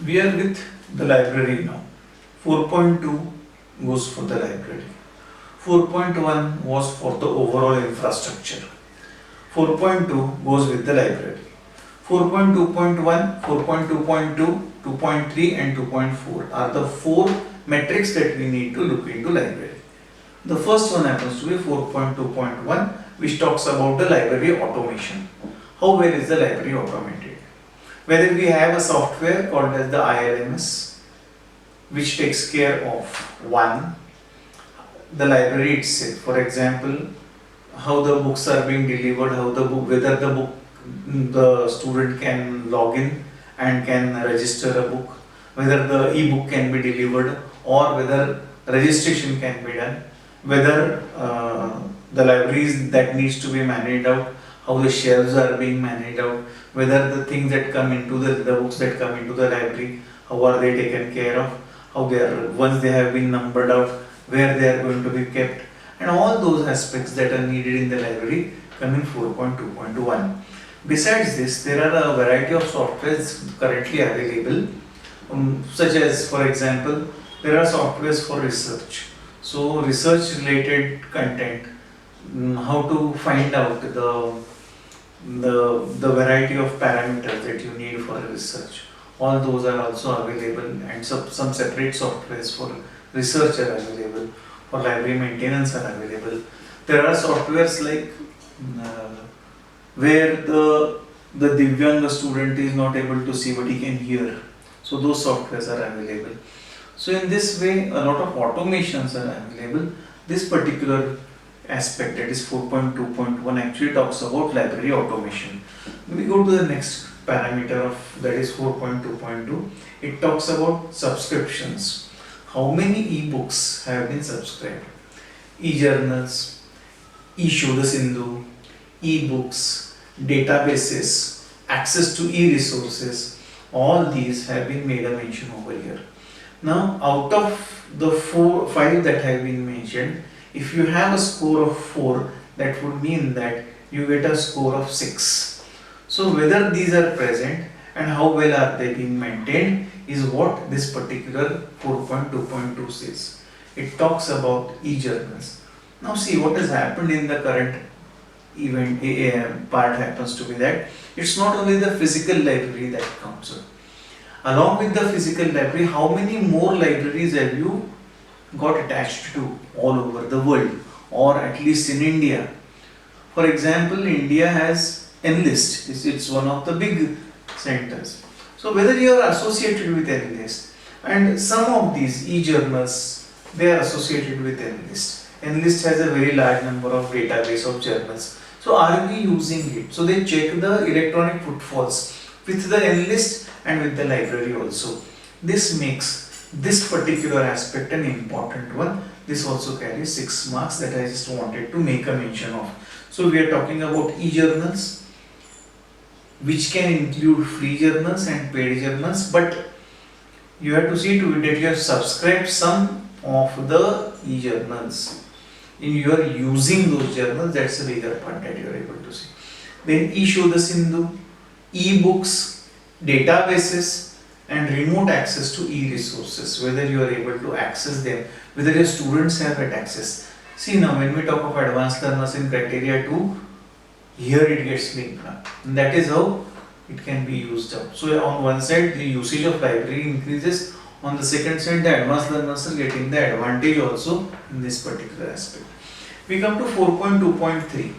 We are with the library now. 4.2 goes for the library. 4.1 was for the overall infrastructure. 4.2 goes with the library. 4.2.1, 4.2.2, 2.3 and 2.4 are the four metrics that we need to look into library. The first one happens to be 4.2.1, which talks about the library automation. How well is the library automated? Whether we have a software called as the ILMS, which takes care of one, the library itself. For example, how the books are being delivered, how the book, whether the student can log in and can register a book, whether the e-book can be delivered or whether registration can be done, whether the libraries that needs to be managed out, how the shelves are being managed out, whether the things that come into the books that come into the library, how are they taken care of, how they are, once they have been numbered out, where they are going to be kept, and all those aspects that are needed in the library come in 4.2.1. Besides this, there are a variety of softwares currently available, such as, for example, there are softwares for research. So, research related content, how to find out the variety of parameters that you need for research. All those are also available, and some separate softwares for research are available, for library maintenance are available. There are softwares like where the Divyang student is not able to see but he can hear. So those softwares are available. So in this way, a lot of automations are available. This particular aspect, that is 4.2.1, actually talks about library automation. When we go to the next parameter of, that is 4.2.2, it talks about subscriptions. How many e-books have been subscribed? E-journals, e-Shodha Sindhu, e-books, databases, access to e-resources, all these have been made a mention over here. Now, out of the 5 that have been mentioned, if you have a score of 4, that would mean that you get a score of 6. So, whether these are present and how well are they being maintained is what this particular 4.2.2 says. It talks about e-journals. Now, see what has happened in the current event part happens to be that it's not only the physical library that counts. Along with the physical library, how many more libraries have you got attached to all over the world, or at least in India? For example, India has Enlist, it's one of the big centers. So whether you are associated with Enlist, and some of these e-journals, they are associated with Enlist. Enlist has a very large number of database of journals. So are we using it? So they check the electronic footfalls with the Enlist and with the library also. This makes this particular aspect an important one. This also carries 6 marks that I just wanted to make a mention of. So we are talking about e-journals, which can include free journals and paid journals, but you have to see to it that you have subscribed some of the e-journals. In you are using those journals, that's the bigger part that you are able to see. Then e-Shodha Sindhu, e-books, databases, and remote access to e-resources, whether you are able to access them, whether your students have that access. See now, when we talk of advanced learners in criteria 2, here it gets linked up, and that is how it can be used up. So on one side, the usage of library increases, on the second side, the advanced learners are getting the advantage also in this particular aspect. We come to 4.2.3,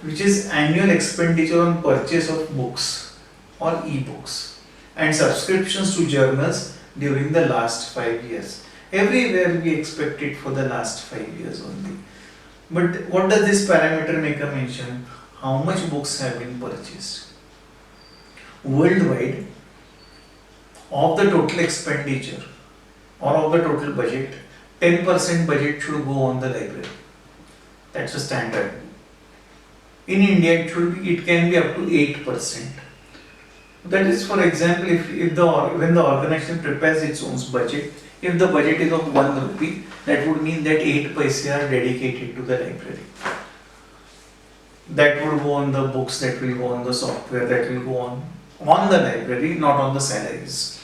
which is annual expenditure on purchase of books or e-books and subscriptions to journals during the last 5 years. Everywhere we expect it for the last 5 years only. But what does this parameter make a mention? How much books have been purchased? Worldwide, of the total expenditure or of the total budget, 10% budget should go on the library. That's a standard. In India, it can be up to 8%. That is, for example, when the organization prepares its own budget, if the budget is of 1 rupee, that would mean that 8 paise are dedicated to the library. That will go on the books, that will go on the software, that will go on the library, not on the salaries.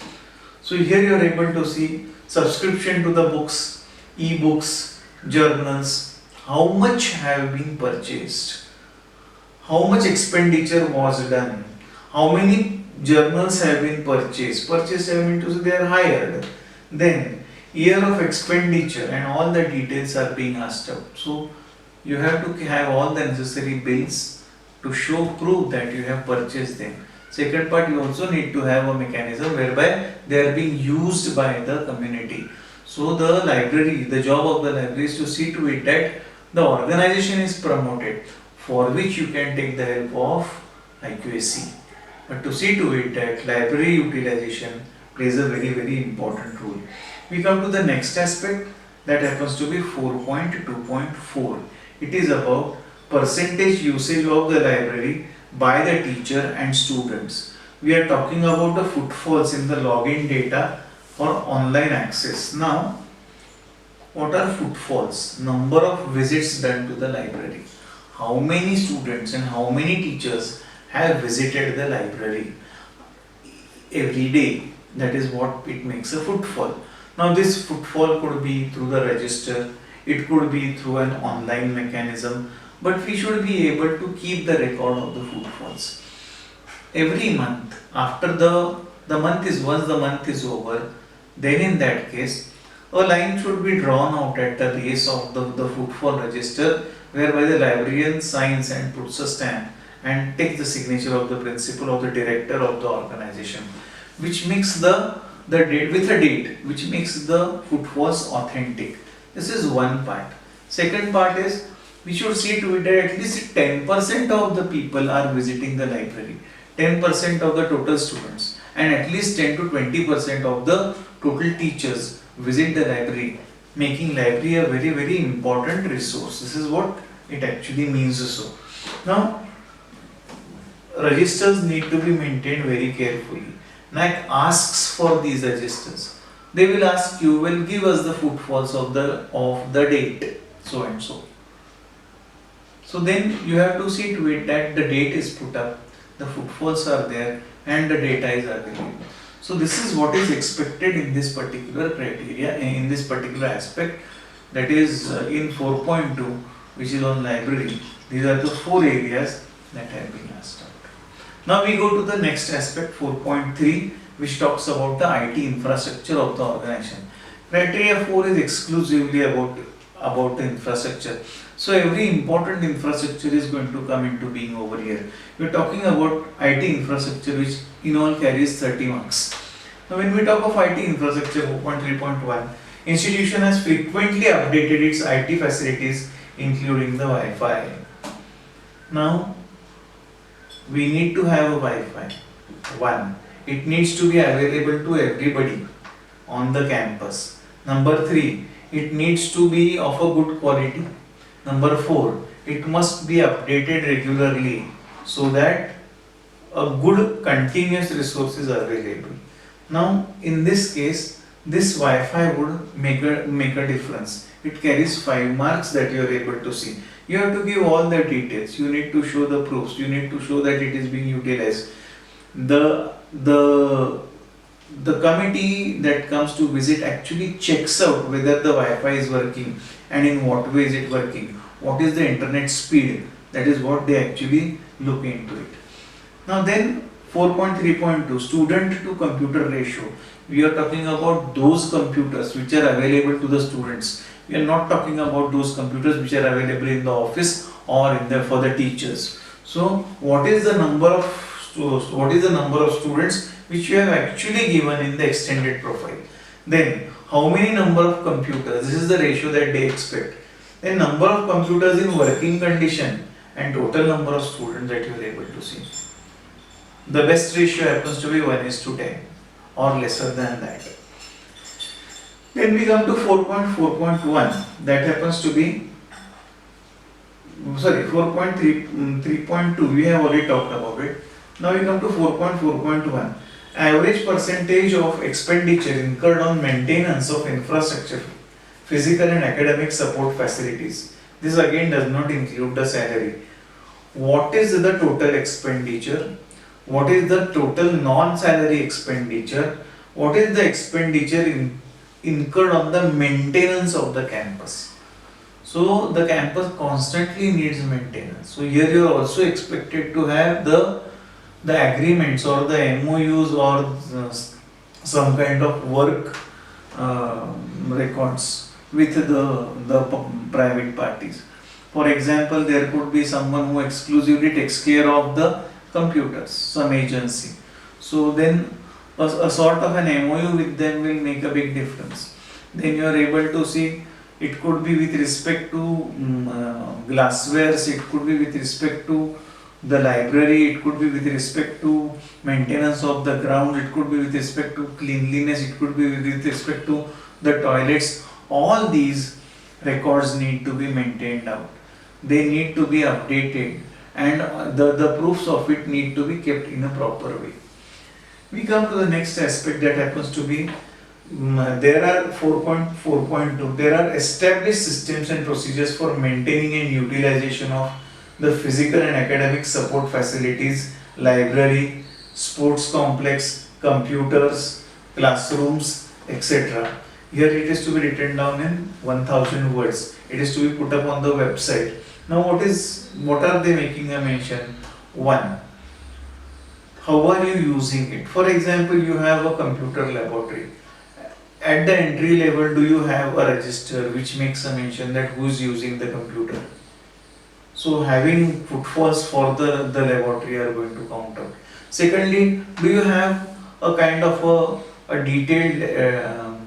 So here you are able to see subscription to the books, e-books, journals, how much have been purchased, how much expenditure was done, how many journals have been purchased. Purchased have mean to say they are hired. Then year of expenditure and all the details are being asked out. So you have to have all the necessary bills to show proof that you have purchased them. Second part, you also need to have a mechanism whereby they are being used by the community. So the library, the job of the library is to see to it that the organization is promoted, for which you can take the help of IQAC. But to see to it that library utilization plays a very important role. We come to the next aspect, that happens to be 4.2.4. It is about percentage usage of the library by the teacher and students. We are talking about the footfalls in the login data for online access. Now, what are footfalls? Number of visits done to the library. How many students and how many teachers have visited the library every day? That is what it makes a footfall. Now this footfall could be through the register, it could be through an online mechanism, but we should be able to keep the record of the footfalls. Every month, after the month is, once the month is over, then in that case, a line should be drawn out at the base of the footfall register, whereby the librarian signs and puts a stamp and takes the signature of the principal or the director of the organization, which makes the date with a date, which makes the footfalls authentic. This is one part. Second part is, we should see to it that at least 10% of the people are visiting the library, 10% of the total students, and at least 10 to 20% of the total teachers visit the library, making library a very important resource. This is what it actually means so. Now, registers need to be maintained very carefully. NAC asks for these registers. They will ask you, will give us the footfalls of the date, so and so. So then you have to see to it that the date is put up, the footfalls are there, and the data is available. So this is what is expected in this particular criteria, in this particular aspect, that is in 4.2, which is on library. These are the 4 areas that have been asked out. Now we go to the next aspect, 4.3, which talks about the IT infrastructure of the organization. Criteria 4 is exclusively about the infrastructure. So every important infrastructure is going to come into being over here. We are talking about IT infrastructure, which in all carries 30 marks. Now when we talk of IT infrastructure 4.3.1, institution has frequently updated its IT facilities, including the Wi-Fi. Now we need to have a Wi-Fi. One, it needs to be available to everybody on the campus. Number 3, it needs to be of a good quality. Number 4, it must be updated regularly so that a good continuous resource is available. Now in this case, this Wi-Fi would make a difference. It carries 5 marks that you are able to see. You have to give all the details. You need to show the proofs. You need to show that it is being utilized. The committee that comes to visit actually checks out whether the Wi-Fi is working and in what way is it working. What is the internet speed? That is what they actually look into it. Now then 4.3.2, student to computer ratio. We are talking about those computers which are available to the students. We are not talking about those computers which are available in the office or for the teachers. So what is the number of students which you have actually given in the extended profile? Then how many number of computers? This is the ratio that they expect. Then number of computers in working condition and total number of students that you are able to see. The best ratio happens to be 1:10 or lesser than that. Then we come to 4.4.1, that happens to be 4.3.2, we have already talked about it. Now we come to 4.4.1, average percentage of expenditure incurred on maintenance of infrastructure, physical and academic support facilities. This again does not include the salary. What is the total expenditure? What is the total non-salary expenditure? what is the expenditure incurred on the maintenance of the campus. So the campus constantly needs maintenance. So here you are also expected to have the agreements or the MOUs or some kind of work records with the private parties. For example, there could be someone who exclusively takes care of the computers, some agency. So then a sort of an MOU with them will make a big difference. Then you are able to see, it could be with respect to glasswares, it could be with respect to the library, it could be with respect to maintenance of the ground, it could be with respect to cleanliness, it could be with respect to the toilets. All these records need to be maintained out. They need to be updated, and the proofs of it need to be kept in a proper way. We come to the next aspect that happens to be there are 4.4.2. There are established systems and procedures for maintaining and utilization of the physical and academic support facilities, library, sports complex, computers, classrooms, etc. Here it is to be written down in 1000 words. It is to be put up on the website. Now what are they making a mention? One, how are you using it? For example, you have a computer laboratory. At the entry level, do you have a register which makes a mention that who is using the computer? So having footfalls for the laboratory are going to count out. Secondly, do you have a kind of a detailed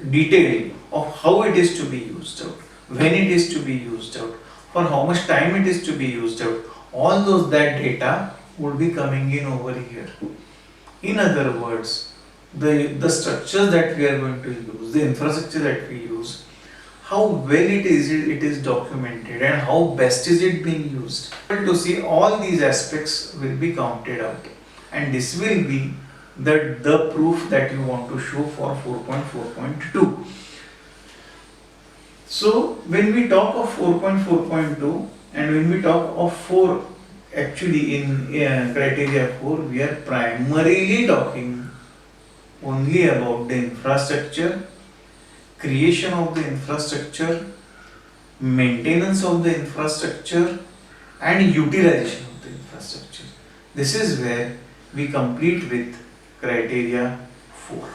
detail of how it is to be used out, when it is to be used out, for how much time it is to be used out? All that data would be coming in over here. In other words, the structures that we are going to use, the infrastructure that we use, how well it is documented and how best is it being used. To see all these aspects will be counted out, and this will be the proof that you want to show for 4.4.2. So when we talk of 4.4.2 and when we talk of 4, actually in criteria 4, we are primarily talking only about the infrastructure, creation of the infrastructure, maintenance of the infrastructure, and utilization of the infrastructure. This is where we complete with criteria 4.